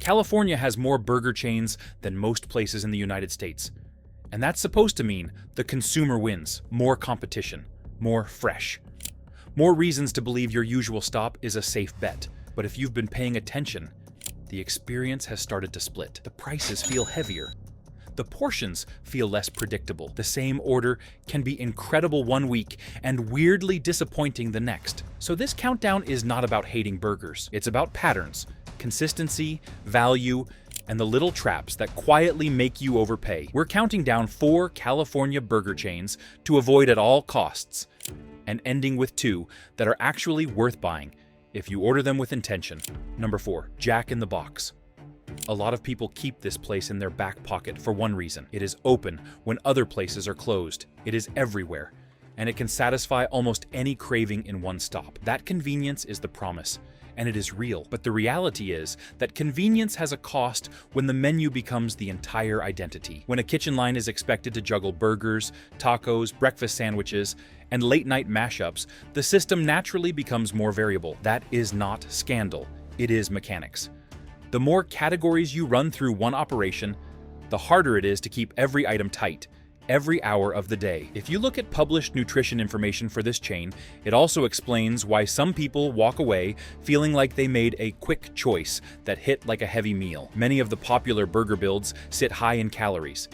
California has more burger chains than most places in the United States. And that's supposed to mean the consumer wins, more competition, more fresh. More reasons to believe your usual stop is a safe bet. But if you've been paying attention, the experience has started to split. The prices feel heavier. The portions feel less predictable. The same order can be incredible one week and weirdly disappointing the next. So this countdown is not about hating burgers. It's about patterns, consistency, value, and the little traps that quietly make you overpay. We're counting down 4 California burger chains to avoid at all costs, and ending with 2 that are actually worth buying if you order them with intention. Number 4, Jack in the Box. A lot of people keep this place in their back pocket for one reason. It is open when other places are closed. It is everywhere, and it can satisfy almost any craving in one stop. That convenience is the promise, and it is real. But the reality is that convenience has a cost when the menu becomes the entire identity. When a kitchen line is expected to juggle burgers, tacos, breakfast sandwiches, and late-night mashups, the system naturally becomes more variable. That is not scandal. It is mechanics. The more categories you run through one operation, the harder it is to keep every item tight, every hour of the day. If you look at published nutrition information for this chain, it also explains why some people walk away feeling like they made a quick choice that hit like a heavy meal. Many of the popular burger builds sit high in calories,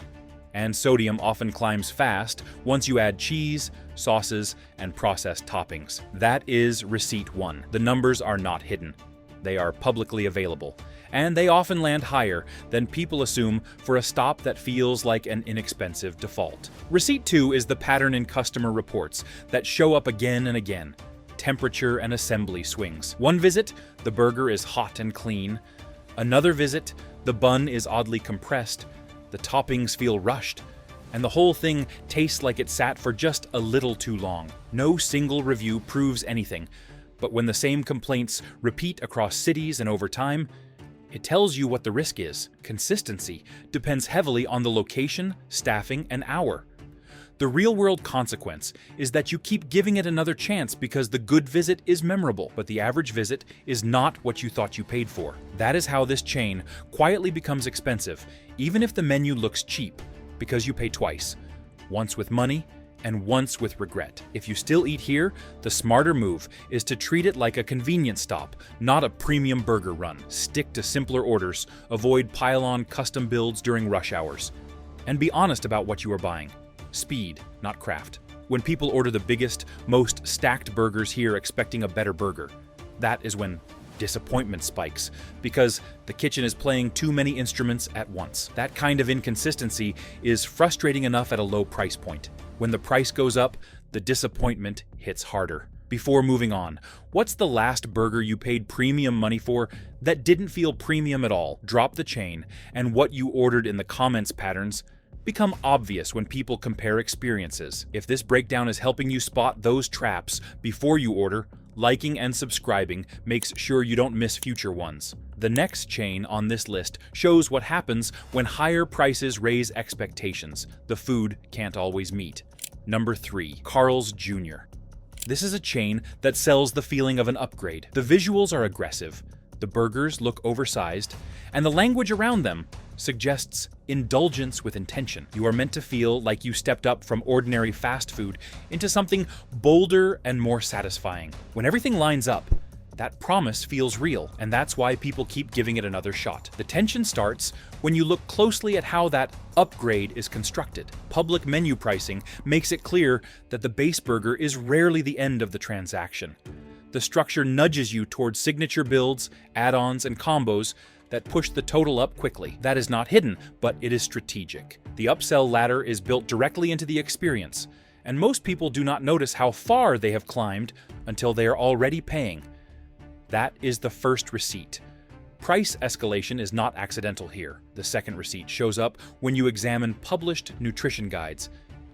and sodium often climbs fast once you add cheese, sauces, and processed toppings. That is receipt 1. The numbers are not hidden. They are publicly available, and they often land higher than people assume for a stop that feels like an inexpensive default. Receipt 2 is the pattern in customer reports that show up again and again. Temperature and assembly swings. One visit, the burger is hot and clean. Another visit, the bun is oddly compressed, the toppings feel rushed, and the whole thing tastes like it sat for just a little too long. No single review proves anything, but when the same complaints repeat across cities and over time, it tells you what the risk is. Consistency depends heavily on the location, staffing, and hour. The real-world consequence is that you keep giving it another chance because the good visit is memorable, but the average visit is not what you thought you paid for. That is how this chain quietly becomes expensive, even if the menu looks cheap, because you pay twice, once with money and once with regret. If you still eat here, the smarter move is to treat it like a convenience stop, not a premium burger run. Stick to simpler orders, avoid pile-on custom builds during rush hours, and be honest about what you are buying. Speed, not craft. When people order the biggest, most stacked burgers here expecting a better burger, that is when disappointment spikes, because the kitchen is playing too many instruments at once. That kind of inconsistency is frustrating enough at a low price point. When the price goes up, the disappointment hits harder. Before moving on, what's the last burger you paid premium money for that didn't feel premium at all? Drop the chain, and what you ordered in the comments patterns become obvious when people compare experiences. If this breakdown is helping you spot those traps before you order, liking and subscribing makes sure you don't miss future ones. The next chain on this list shows what happens when higher prices raise expectations the food can't always meet. Number 3, Carl's Jr. This is a chain that sells the feeling of an upgrade. The visuals are aggressive, the burgers look oversized, and the language around them suggests indulgence with intention. You are meant to feel like you stepped up from ordinary fast food into something bolder and more satisfying. When everything lines up, that promise feels real, and that's why people keep giving it another shot. The tension starts when you look closely at how that upgrade is constructed. Public menu pricing makes it clear that the base burger is rarely the end of the transaction. The structure nudges you towards signature builds, add-ons, and combos that push the total up quickly. That is not hidden, but it is strategic. The upsell ladder is built directly into the experience, and most people do not notice how far they have climbed until they are already paying. That is the first receipt. Price escalation is not accidental here. The second receipt shows up when you examine published nutrition guides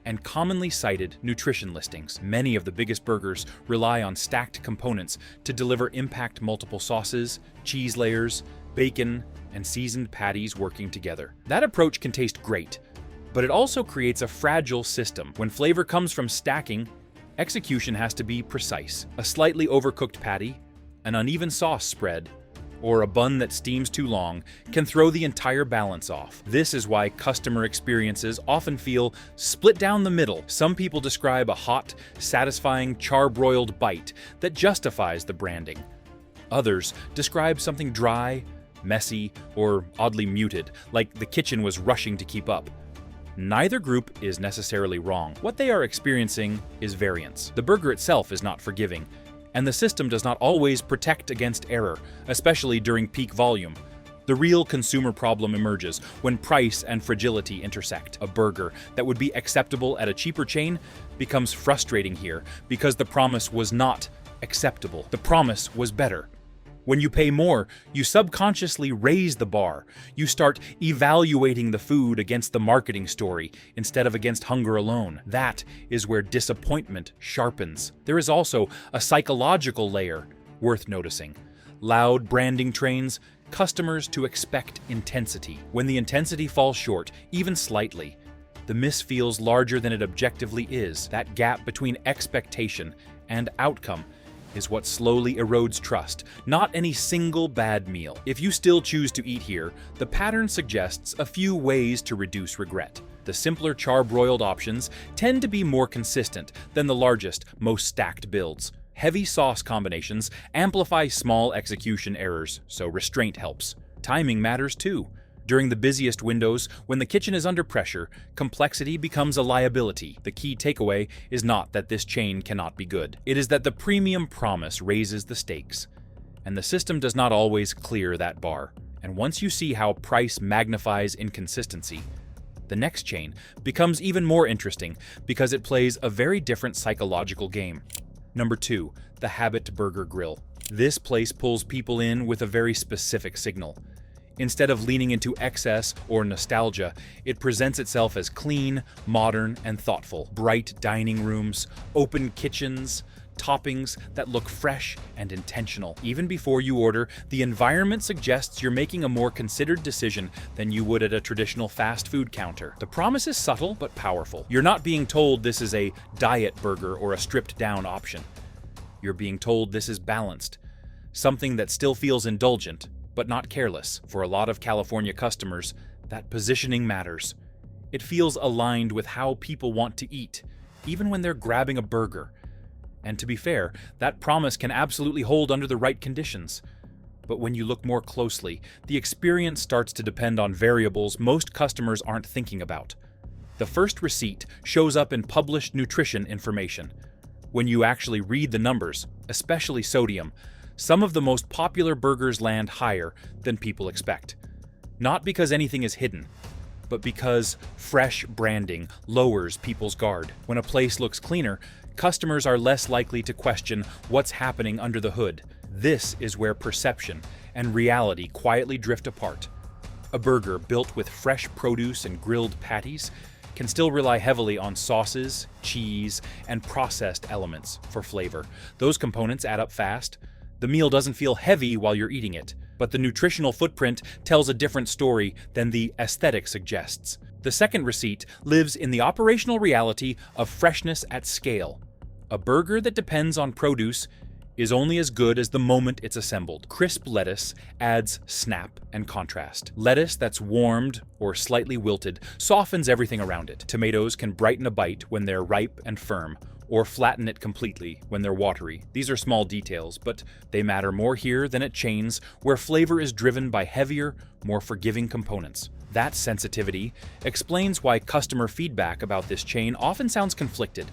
and commonly cited nutrition listings. Many of the biggest burgers rely on stacked components to deliver impact multiple sauces, cheese layers, bacon, and seasoned patties working together. That approach can taste great, but it also creates a fragile system. When flavor comes from stacking, execution has to be precise. A slightly overcooked patty, an uneven sauce spread, or a bun that steams too long can throw the entire balance off. This is why customer experiences often feel split down the middle. Some people describe a hot, satisfying, charbroiled bite that justifies the branding. Others describe something dry, messy, or oddly muted, like the kitchen was rushing to keep up. Neither group is necessarily wrong. What they are experiencing is variance. The burger itself is not forgiving, and the system does not always protect against error, especially during peak volume. The real consumer problem emerges when price and fragility intersect. A burger that would be acceptable at a cheaper chain becomes frustrating here because the promise was not acceptable. The promise was better. When you pay more, you subconsciously raise the bar. You start evaluating the food against the marketing story instead of against hunger alone. That is where disappointment sharpens. There is also a psychological layer worth noticing. Loud branding trains customers to expect intensity. When the intensity falls short, even slightly, the miss feels larger than it objectively is. That gap between expectation and outcome is what slowly erodes trust, not any single bad meal. If you still choose to eat here, the pattern suggests a few ways to reduce regret. The simpler charbroiled options tend to be more consistent than the largest, most stacked builds. Heavy sauce combinations amplify small execution errors, so restraint helps. Timing matters too. During the busiest windows, when the kitchen is under pressure, complexity becomes a liability. The key takeaway is not that this chain cannot be good. It is that the premium promise raises the stakes, and the system does not always clear that bar. And once you see how price magnifies inconsistency, the next chain becomes even more interesting because it plays a very different psychological game. Number 2, the Habit Burger Grill. This place pulls people in with a very specific signal. Instead of leaning into excess or nostalgia, it presents itself as clean, modern, and thoughtful. Bright dining rooms, open kitchens, toppings that look fresh and intentional. Even before you order, the environment suggests you're making a more considered decision than you would at a traditional fast food counter. The promise is subtle but powerful. You're not being told this is a diet burger or a stripped-down option. You're being told this is balanced, something that still feels indulgent, but not careless. For a lot of California customers, that positioning matters. It feels aligned with how people want to eat, even when they're grabbing a burger. And to be fair, that promise can absolutely hold under the right conditions. But when you look more closely, the experience starts to depend on variables most customers aren't thinking about. The first receipt shows up in published nutrition information. When you actually read the numbers, especially sodium, some of the most popular burgers land higher than people expect. Not because anything is hidden, but because fresh branding lowers people's guard. When a place looks cleaner, customers are less likely to question what's happening under the hood. This is where perception and reality quietly drift apart. A burger built with fresh produce and grilled patties can still rely heavily on sauces, cheese, and processed elements for flavor. Those components add up fast. The meal doesn't feel heavy while you're eating it, but the nutritional footprint tells a different story than the aesthetic suggests. The second receipt lives in the operational reality of freshness at scale. A burger that depends on produce is only as good as the moment it's assembled. Crisp lettuce adds snap and contrast. Lettuce that's warmed or slightly wilted softens everything around it. Tomatoes can brighten a bite when they're ripe and firm, or flatten it completely when they're watery. These are small details, but they matter more here than at chains where flavor is driven by heavier, more forgiving components. That sensitivity explains why customer feedback about this chain often sounds conflicted.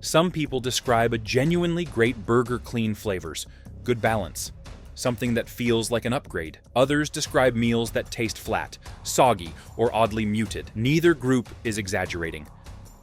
Some people describe a genuinely great burger, clean flavors, good balance, something that feels like an upgrade. Others describe meals that taste flat, soggy, or oddly muted. Neither group is exaggerating.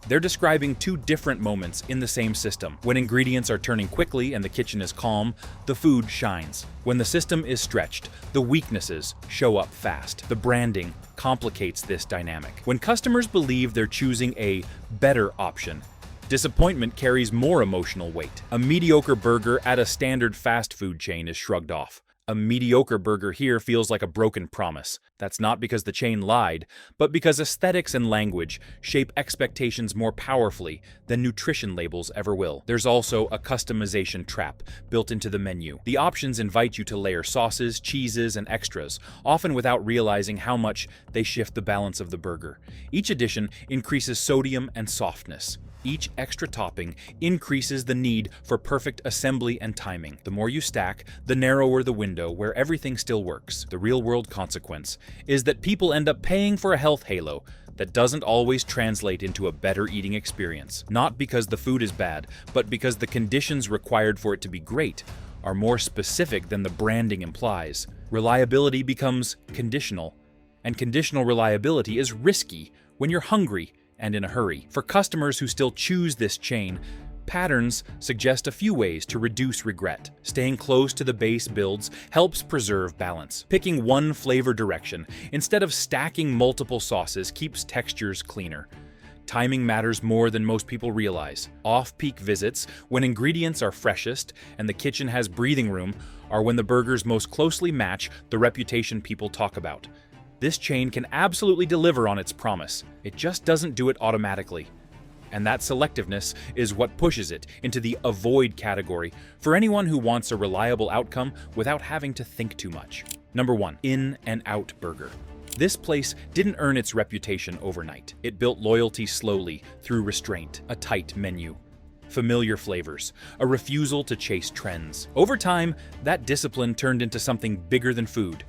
They're describing two different moments in the same system. When ingredients are turning quickly and the kitchen is calm, the food shines. When the system is stretched, the weaknesses show up fast. The branding complicates this dynamic. When customers believe they're choosing a better option, disappointment carries more emotional weight. A mediocre burger at a standard fast food chain is shrugged off. A mediocre burger here feels like a broken promise. That's not because the chain lied, but because aesthetics and language shape expectations more powerfully than nutrition labels ever will. There's also a customization trap built into the menu. The options invite you to layer sauces, cheeses, and extras, often without realizing how much they shift the balance of the burger. Each addition increases sodium and softness. Each extra topping increases the need for perfect assembly and timing. The more you stack, the narrower the window where everything still works. The real-world consequence is that people end up paying for a health halo that doesn't always translate into a better eating experience. Not because the food is bad, but because the conditions required for it to be great are more specific than the branding implies. Reliability becomes conditional, and conditional reliability is risky when you're hungry and in a hurry. For customers who still choose this chain, patterns suggest a few ways to reduce regret. Staying close to the base builds helps preserve balance. Picking one flavor direction instead of stacking multiple sauces keeps textures cleaner. Timing matters more than most people realize. Off-peak visits, when ingredients are freshest and the kitchen has breathing room, are when the burgers most closely match the reputation people talk about. This chain can absolutely deliver on its promise. It just doesn't do it automatically. And that selectiveness is what pushes it into the avoid category for anyone who wants a reliable outcome without having to think too much. Number 1. In-N-Out Burger. This place didn't earn its reputation overnight. It built loyalty slowly through restraint, a tight menu, familiar flavors, a refusal to chase trends. Over time, that discipline turned into something bigger than food.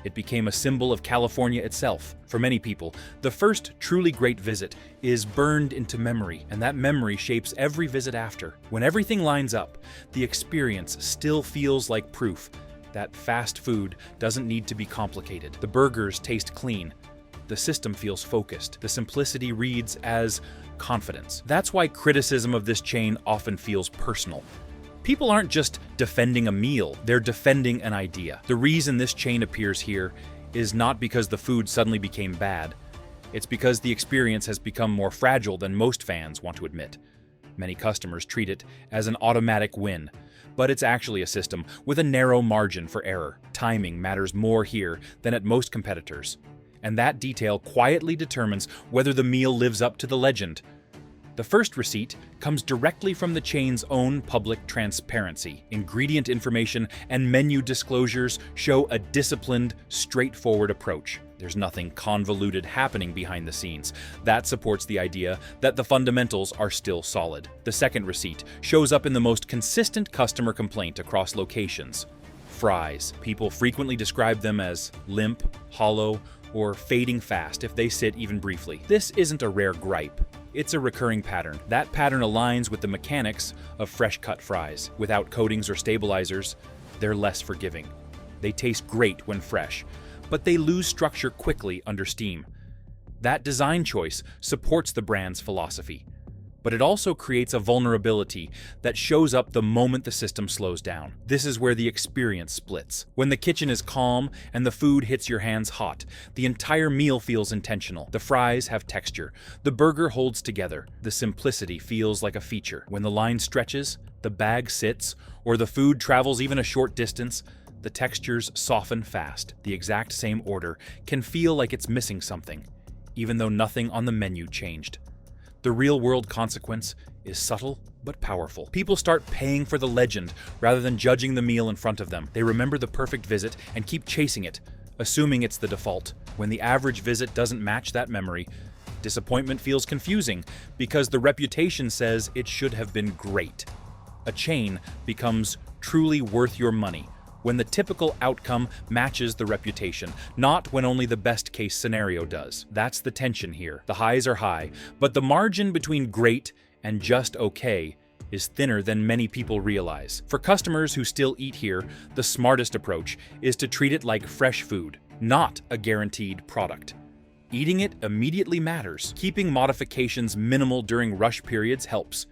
It became a symbol of California itself. For many people, the first truly great visit is burned into memory, and that memory shapes every visit after. When everything lines up, the experience still feels like proof that fast food doesn't need to be complicated. The burgers taste clean. The system feels focused. The simplicity reads as confidence. That's why criticism of this chain often feels personal. People aren't just defending a meal, they're defending an idea. The reason this chain appears here is not because the food suddenly became bad. It's because the experience has become more fragile than most fans want to admit. Many customers treat it as an automatic win, but it's actually a system with a narrow margin for error. Timing matters more here than at most competitors, and that detail quietly determines whether the meal lives up to the legend. The first receipt comes directly from the chain's own public transparency. Ingredient information and menu disclosures show a disciplined, straightforward approach. There's nothing convoluted happening behind the scenes. That supports the idea that the fundamentals are still solid. The second receipt shows up in the most consistent customer complaint across locations: fries. People frequently describe them as limp, hollow, or fading fast if they sit even briefly. This isn't a rare gripe. It's a recurring pattern. That pattern aligns with the mechanics of fresh-cut fries. Without coatings or stabilizers, they're less forgiving. They taste great when fresh, but they lose structure quickly under steam. That design choice supports the brand's philosophy, but it also creates a vulnerability that shows up the moment the system slows down. This is where the experience splits. When the kitchen is calm and the food hits your hands hot, the entire meal feels intentional. The fries have texture. The burger holds together. The simplicity feels like a feature. When the line stretches, the bag sits, or the food travels even a short distance, the textures soften fast. The exact same order can feel like it's missing something, even though nothing on the menu changed. The real-world consequence is subtle but powerful. People start paying for the legend rather than judging the meal in front of them. They remember the perfect visit and keep chasing it, assuming it's the default. When the average visit doesn't match that memory, disappointment feels confusing because the reputation says it should have been great. A chain becomes truly worth your money when the typical outcome matches the reputation, not when only the best-case scenario does. That's the tension here. The highs are high, but the margin between great and just okay is thinner than many people realize. For customers who still eat here, the smartest approach is to treat it like fresh food, not a guaranteed product. Eating it immediately matters. Keeping modifications minimal during rush periods helps.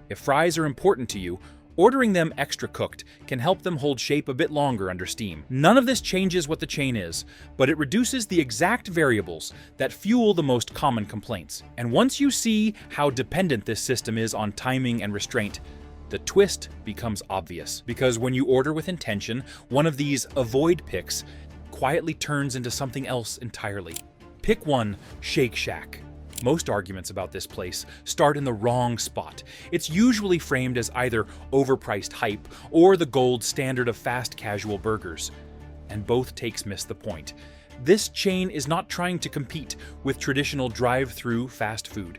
If fries are important to you, ordering them extra cooked can help them hold shape a bit longer under steam. None of this changes what the chain is, but it reduces the exact variables that fuel the most common complaints. And once you see how dependent this system is on timing and restraint, The twist becomes obvious, because when you order with intention, one of these avoid picks quietly turns into something else entirely. Pick 1, Shake Shack. Most arguments about this place start in the wrong spot. It's usually framed as either overpriced hype or the gold standard of fast casual burgers. And both takes miss the point. This chain is not trying to compete with traditional drive-through fast food.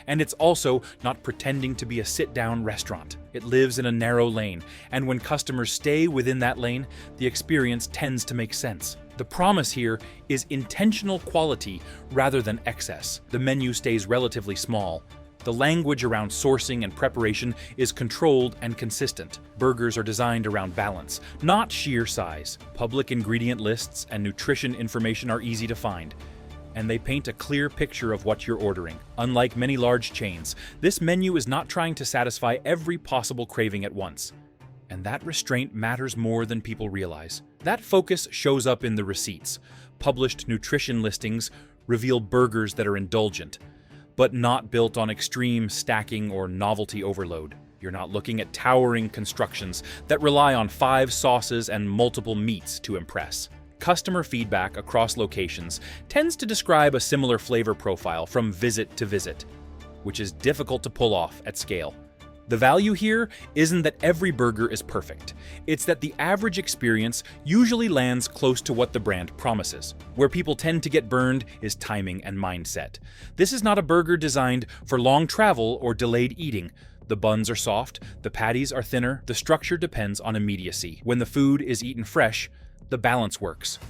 And it's also not pretending to be a sit-down restaurant. It lives in a narrow lane, and when customers stay within that lane, the experience tends to make sense. The promise here is intentional quality rather than excess. The menu stays relatively small. The language around sourcing and preparation is controlled and consistent. Burgers are designed around balance, not sheer size. Public ingredient lists and nutrition information are easy to find, and they paint a clear picture of what you're ordering. Unlike many large chains, this menu is not trying to satisfy every possible craving at once. And that restraint matters more than people realize. That focus shows up in the receipts. Published nutrition listings reveal burgers that are indulgent, but not built on extreme stacking or novelty overload. You're not looking at towering constructions that rely on 5 sauces and multiple meats to impress. Customer feedback across locations tends to describe a similar flavor profile from visit to visit, which is difficult to pull off at scale. The value here isn't that every burger is perfect. It's that the average experience usually lands close to what the brand promises. Where people tend to get burned is timing and mindset. This is not a burger designed for long travel or delayed eating. The buns are soft, the patties are thinner, the structure depends on immediacy. When the food is eaten fresh, the balance works.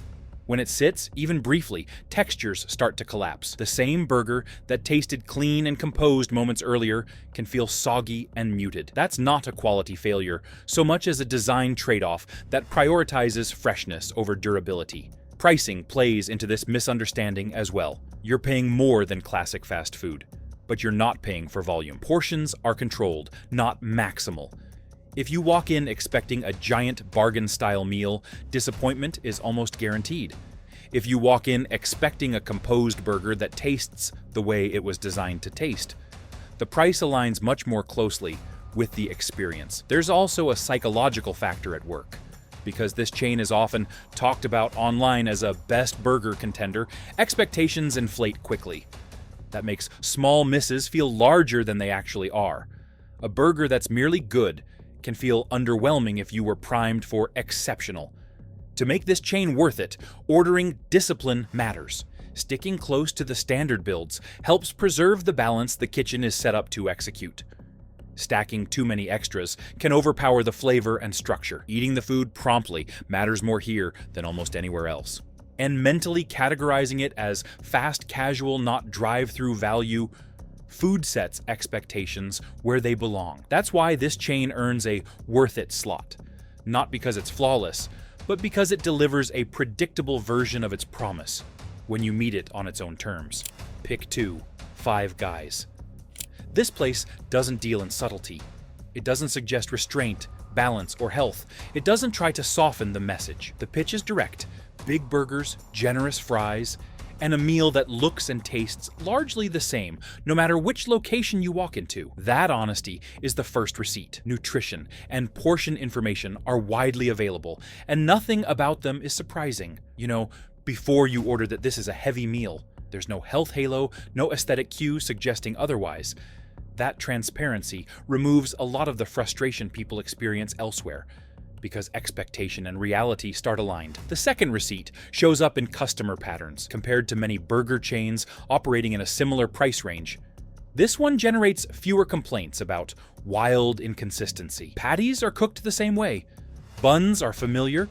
When it sits, even briefly, textures start to collapse. The same burger that tasted clean and composed moments earlier can feel soggy and muted. That's not a quality failure, so much as a design trade-off that prioritizes freshness over durability. Pricing plays into this misunderstanding as well. You're paying more than classic fast food, but you're not paying for volume. Portions are controlled, not maximal. If you walk in expecting a giant bargain-style meal, disappointment is almost guaranteed. If you walk in expecting a composed burger that tastes the way it was designed to taste, the price aligns much more closely with the experience. There's also a psychological factor at work. Because this chain is often talked about online as a best burger contender, expectations inflate quickly. That makes small misses feel larger than they actually are. A burger that's merely good can feel underwhelming if you were primed for exceptional. To make this chain worth it, ordering discipline matters. Sticking close to the standard builds helps preserve the balance the kitchen is set up to execute. Stacking too many extras can overpower the flavor and structure. Eating the food promptly matters more here than almost anywhere else. And mentally categorizing it as fast casual, not drive-through value, food sets expectations where they belong. That's why this chain earns a worth it slot. Not because it's flawless, but because it delivers a predictable version of its promise when you meet it on its own terms. Pick 2, Five Guys. This place doesn't deal in subtlety. It doesn't suggest restraint, balance, or health. It doesn't try to soften the message. The pitch is direct. Big burgers, generous fries, and a meal that looks and tastes largely the same, no matter which location you walk into. That honesty is the first receipt. Nutrition and portion information are widely available, and nothing about them is surprising. You know, before you order that this is a heavy meal. There's no health halo, no aesthetic cue suggesting otherwise. That transparency removes a lot of the frustration people experience elsewhere, because expectation and reality start aligned. The second receipt shows up in customer patterns. Compared to many burger chains operating in a similar price range, this one generates fewer complaints about wild inconsistency. Patties are cooked the same way. Buns are familiar.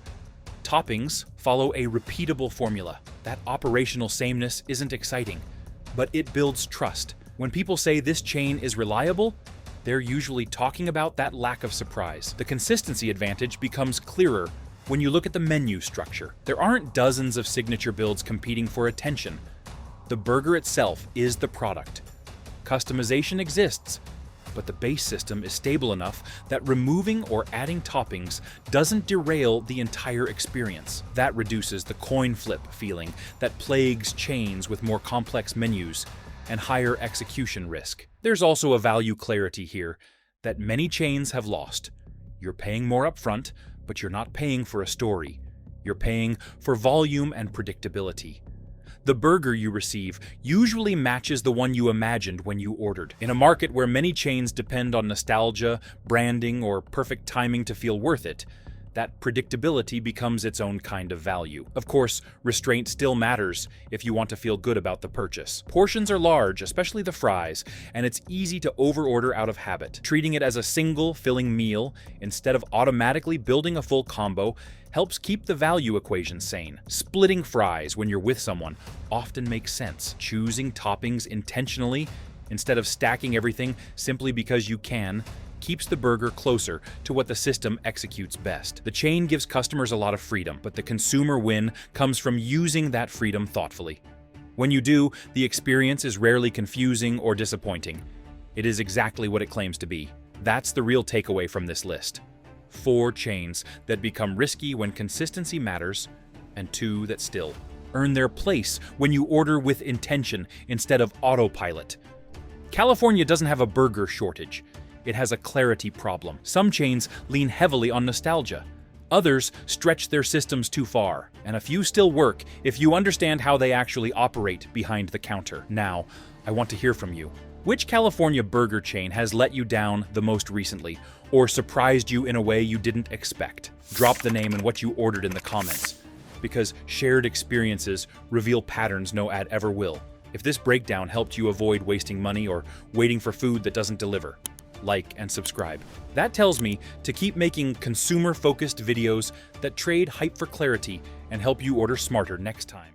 Toppings follow a repeatable formula. That operational sameness isn't exciting, but it builds trust. When people say this chain is reliable, they're usually talking about that lack of surprise. The consistency advantage becomes clearer when you look at the menu structure. There aren't dozens of signature builds competing for attention. The burger itself is the product. Customization exists, but the base system is stable enough that removing or adding toppings doesn't derail the entire experience. That reduces the coin flip feeling that plagues chains with more complex menus and higher execution risk. There's also a value clarity here that many chains have lost. You're paying more upfront, but you're not paying for a story. You're paying for volume and predictability. The burger you receive usually matches the one you imagined when you ordered. In a market where many chains depend on nostalgia, branding, or perfect timing to feel worth it, that predictability becomes its own kind of value. Of course, restraint still matters if you want to feel good about the purchase. Portions are large, especially the fries, and it's easy to overorder out of habit. Treating it as a single, filling meal instead of automatically building a full combo helps keep the value equation sane. Splitting fries when you're with someone often makes sense. Choosing toppings intentionally instead of stacking everything simply because you can keeps the burger closer to what the system executes best. The chain gives customers a lot of freedom, but the consumer win comes from using that freedom thoughtfully. When you do, the experience is rarely confusing or disappointing. It is exactly what it claims to be. That's the real takeaway from this list. 4 chains that become risky when consistency matters, and 2 that still earn their place when you order with intention instead of autopilot. California doesn't have a burger shortage. It has a clarity problem. Some chains lean heavily on nostalgia. Others stretch their systems too far, and a few still work if you understand how they actually operate behind the counter. Now, I want to hear from you. Which California burger chain has let you down the most recently, or surprised you in a way you didn't expect? Drop the name and what you ordered in the comments, because shared experiences reveal patterns no ad ever will. If this breakdown helped you avoid wasting money or waiting for food that doesn't deliver, like and subscribe. That tells me to keep making consumer-focused videos that trade hype for clarity and help you order smarter next time.